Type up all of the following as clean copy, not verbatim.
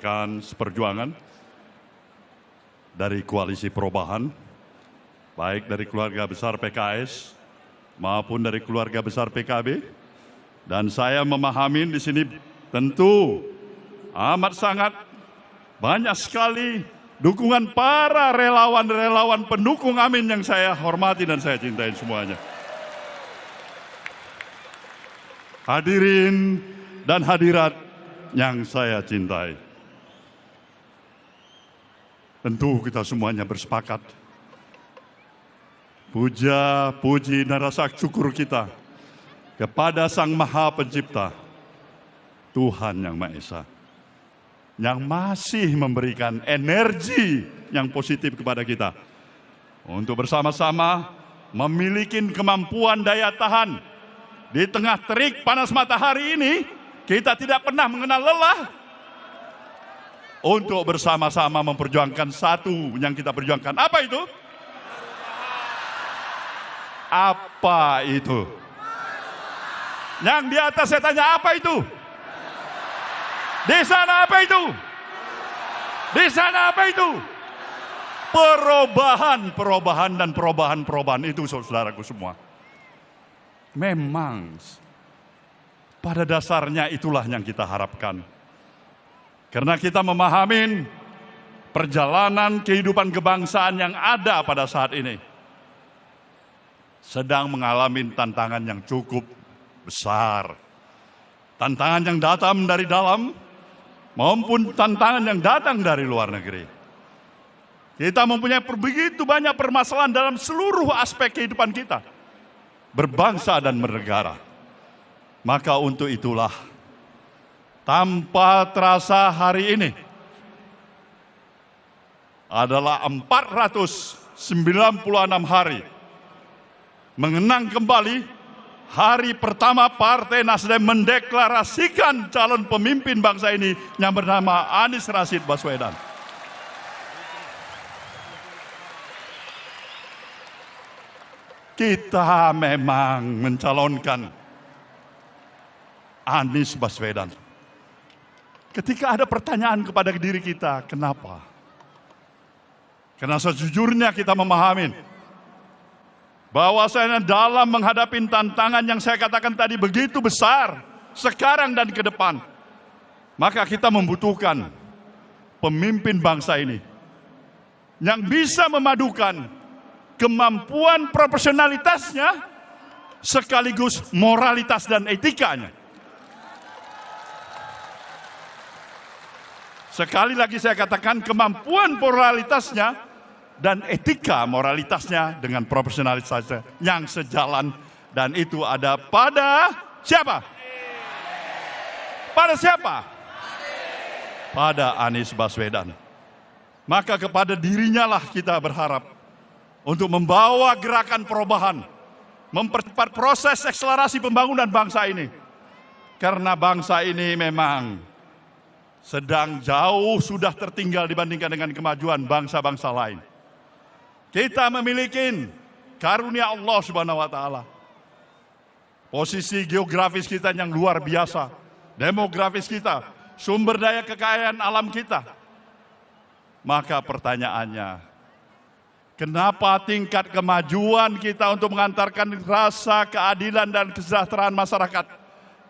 rekan-rekan seperjuangan dari Koalisi Perubahan, baik dari keluarga besar PKS maupun dari keluarga besar PKB. Dan saya memahami di sini tentu amat sangat banyak sekali dukungan para relawan-relawan pendukung Amin yang saya hormati dan saya cintai semuanya. Hadirin dan hadirat yang saya cintai. Tentu kita semuanya bersepakat. Puja, puji, dan rasa syukur kita kepada Sang Maha Pencipta, Tuhan Yang Maha Esa, yang masih memberikan energi yang positif kepada kita untuk bersama-sama memiliki kemampuan daya tahan. Di tengah terik panas matahari ini, kita tidak pernah mengenal lelah untuk bersama-sama memperjuangkan satu yang kita perjuangkan. Apa itu? Apa itu? Yang di atas saya tanya, apa itu? Di sana apa itu? Di sana apa itu? Perubahan dan perubahan itu, saudaraku semua. Memang pada dasarnya itulah yang kita harapkan. Karena kita memahami perjalanan kehidupan kebangsaan yang ada pada saat ini sedang mengalami tantangan yang cukup besar. Tantangan yang datang dari dalam maupun tantangan yang datang dari luar negeri. Kita mempunyai begitu banyak permasalahan dalam seluruh aspek kehidupan kita, berbangsa dan bernegara. Maka untuk itulah, tanpa terasa hari ini adalah 496 hari mengenang kembali hari pertama Partai Nasdem mendeklarasikan calon pemimpin bangsa ini yang bernama Anies Rashid Baswedan. Kita memang mencalonkan Anies Baswedan. Ketika ada pertanyaan kepada diri kita, kenapa? Karena sejujurnya kita memahami bahwasanya dalam menghadapi tantangan yang saya katakan tadi begitu besar sekarang dan ke depan, maka kita membutuhkan pemimpin bangsa ini yang bisa memadukan kemampuan profesionalitasnya sekaligus moralitas dan etikanya. Sekali lagi saya katakan, kemampuan moralitasnya dan etika moralitasnya dengan profesionalitasnya yang sejalan, dan itu ada pada siapa? Pada siapa? Pada Anies Baswedan. Maka kepada dirinya lah kita berharap untuk membawa gerakan perubahan, mempercepat proses akselerasi pembangunan bangsa ini. Karena bangsa ini memang sedang jauh sudah tertinggal dibandingkan dengan kemajuan bangsa-bangsa lain. Kita memiliki karunia Allah Subhanahu wa Ta'ala. Posisi geografis kita yang luar biasa, demografis kita, sumber daya kekayaan alam kita. Maka pertanyaannya, kenapa tingkat kemajuan kita untuk mengantarkan rasa keadilan dan kesejahteraan masyarakat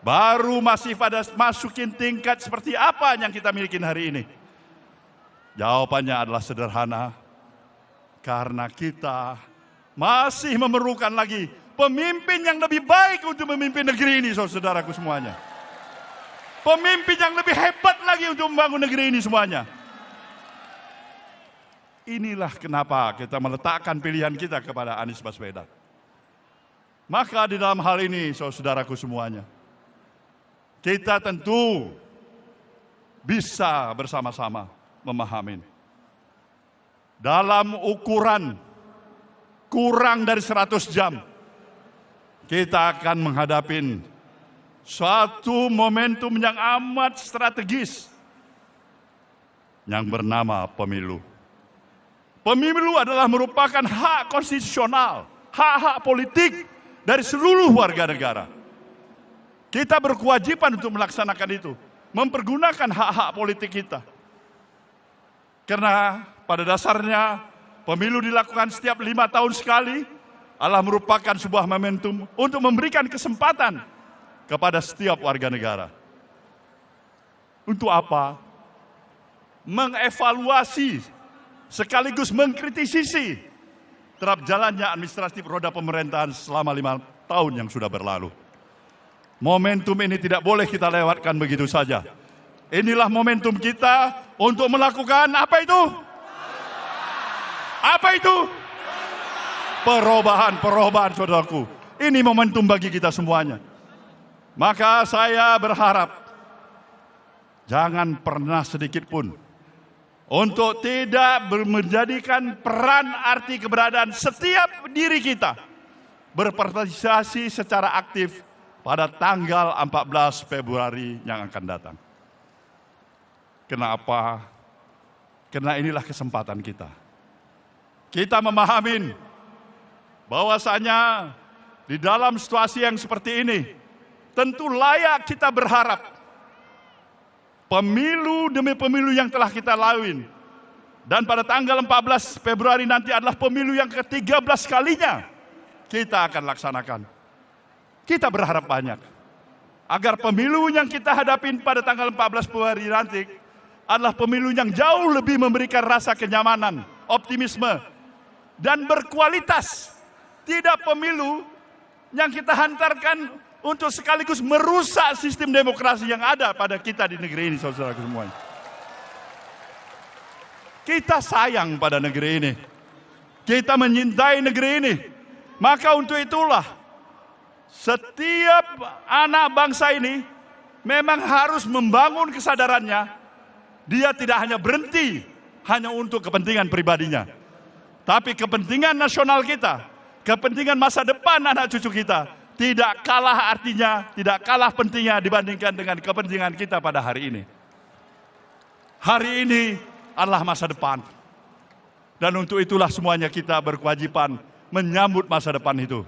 baru masih pada masukin tingkat seperti apa yang kita miliki hari ini? Jawabannya adalah sederhana. Karena kita masih memerlukan lagi pemimpin yang lebih baik untuk memimpin negeri ini, saudaraku semuanya. Pemimpin yang lebih hebat lagi untuk membangun negeri ini semuanya. Inilah kenapa kita meletakkan pilihan kita kepada Anies Baswedan. Maka di dalam hal ini, saudaraku semuanya, kita tentu bisa bersama-sama memahami. Dalam ukuran kurang dari 100 jam, kita akan menghadapi suatu momentum yang amat strategis yang bernama pemilu. Pemilu adalah merupakan hak konstitusional, hak-hak politik dari seluruh warga negara. Kita berkewajiban untuk melaksanakan itu, mempergunakan hak-hak politik kita. Karena pada dasarnya pemilu dilakukan setiap 5 tahun sekali adalah merupakan sebuah momentum untuk memberikan kesempatan kepada setiap warga negara. Untuk apa? Mengevaluasi sekaligus mengkritisi terhadap jalannya administratif roda pemerintahan selama 5 tahun yang sudah berlalu. Momentum ini tidak boleh kita lewatkan begitu saja. Inilah momentum kita untuk melakukan apa itu? Apa itu? Perubahan, saudaraku. Ini momentum bagi kita semuanya. Maka saya berharap jangan pernah sedikit pun untuk tidak menjadikan peran arti keberadaan setiap diri kita berpartisipasi secara aktif pada tanggal 14 Februari yang akan datang. Kenapa? Karena inilah kesempatan kita. Kita memahami bahwasanya di dalam situasi yang seperti ini tentu layak kita berharap pemilu demi pemilu yang telah kita lalui. Dan pada tanggal 14 Februari nanti adalah pemilu yang ke-13 kalinya kita akan laksanakan. Kita berharap banyak agar pemilu yang kita hadapin pada tanggal 14 Februari nanti adalah pemilu yang jauh lebih memberikan rasa kenyamanan, optimisme, dan berkualitas. Tidak pemilu yang kita hantarkan untuk sekaligus merusak sistem demokrasi yang ada pada kita di negeri ini, saudara-saudara semuanya. Kita sayang pada negeri ini. Kita menyintai negeri ini. Maka untuk itulah, setiap anak bangsa ini memang harus membangun kesadarannya. Dia tidak hanya berhenti hanya untuk kepentingan pribadinya, tapi kepentingan nasional kita, kepentingan masa depan anak cucu kita, tidak kalah artinya, tidak kalah pentingnya dibandingkan dengan kepentingan kita pada hari ini. Hari ini adalah masa depan. Dan untuk itulah semuanya kita berkewajiban menyambut masa depan itu.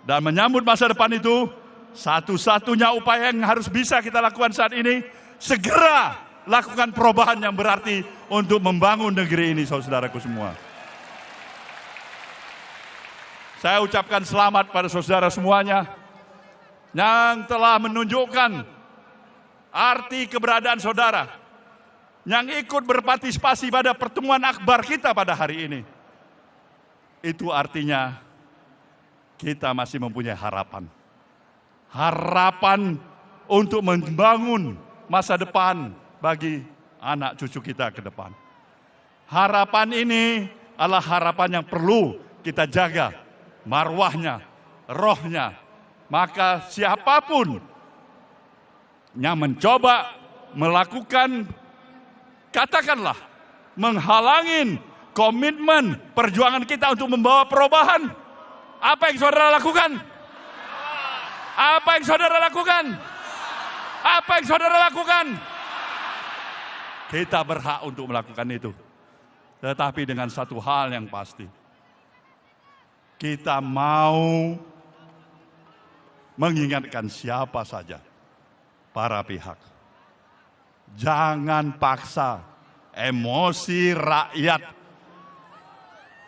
Dan menyambut masa depan itu, satu-satunya upaya yang harus bisa kita lakukan saat ini, segera lakukan perubahan yang berarti untuk membangun negeri ini, saudaraku semua. Saya ucapkan selamat pada saudara semuanya yang telah menunjukkan arti keberadaan saudara, yang ikut berpartisipasi pada pertemuan akbar kita pada hari ini. Itu artinya kita masih mempunyai harapan. Harapan untuk membangun masa depan bagi anak cucu kita ke depan. Harapan ini adalah harapan yang perlu kita jaga marwahnya, rohnya. Maka siapapun yang mencoba melakukan, katakanlah, menghalangi komitmen perjuangan kita untuk membawa perubahan, apa yang saudara lakukan? Apa yang saudara lakukan? Apa yang saudara lakukan? Kita berhak untuk melakukan itu. Tetapi dengan satu hal yang pasti, kita mau mengingatkan siapa saja, para pihak. Jangan paksa emosi rakyat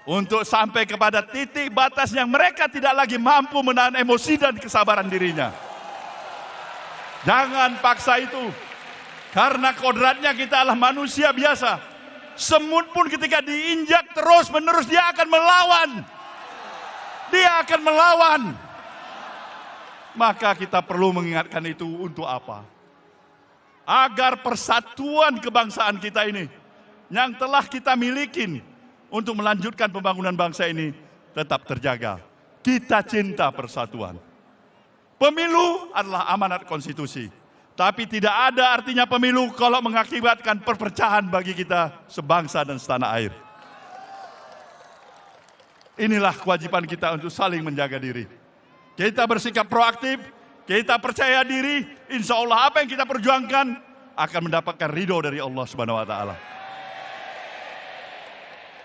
untuk sampai kepada titik batas yang mereka tidak lagi mampu menahan emosi dan kesabaran dirinya. Jangan paksa itu, karena kodratnya kita adalah manusia biasa. Semut pun ketika diinjak terus menerus dia akan melawan. Dia akan melawan. Maka kita perlu mengingatkan itu untuk apa? Agar persatuan kebangsaan kita ini yang telah kita miliki untuk melanjutkan pembangunan bangsa ini tetap terjaga. Kita cinta persatuan. Pemilu adalah amanat konstitusi. Tapi tidak ada artinya pemilu kalau mengakibatkan perpecahan bagi kita sebangsa dan setanah air. Inilah kewajiban kita untuk saling menjaga diri. Kita bersikap proaktif, kita percaya diri, insya Allah apa yang kita perjuangkan akan mendapatkan ridho dari Allah Subhanahu wa Ta'ala.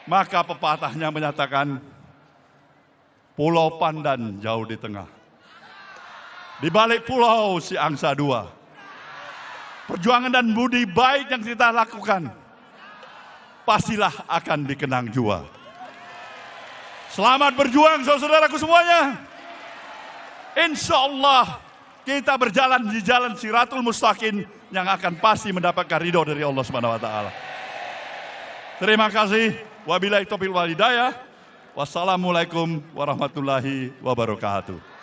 Maka pepatahnya menyatakan, pulau Pandan jauh di tengah, di balik pulau si angsa dua. Perjuangan dan budi baik yang kita lakukan pastilah akan dikenang jua. Selamat berjuang saudaraku semuanya. Insya Allah kita berjalan di jalan Siratul Mustaqim yang akan pasti mendapatkan ridho dari Allah Subhanahu wa taala. Terima kasih. Wabillahi taufiq wal hidayah. Wassalamualaikum warahmatullahi wabarakatuh.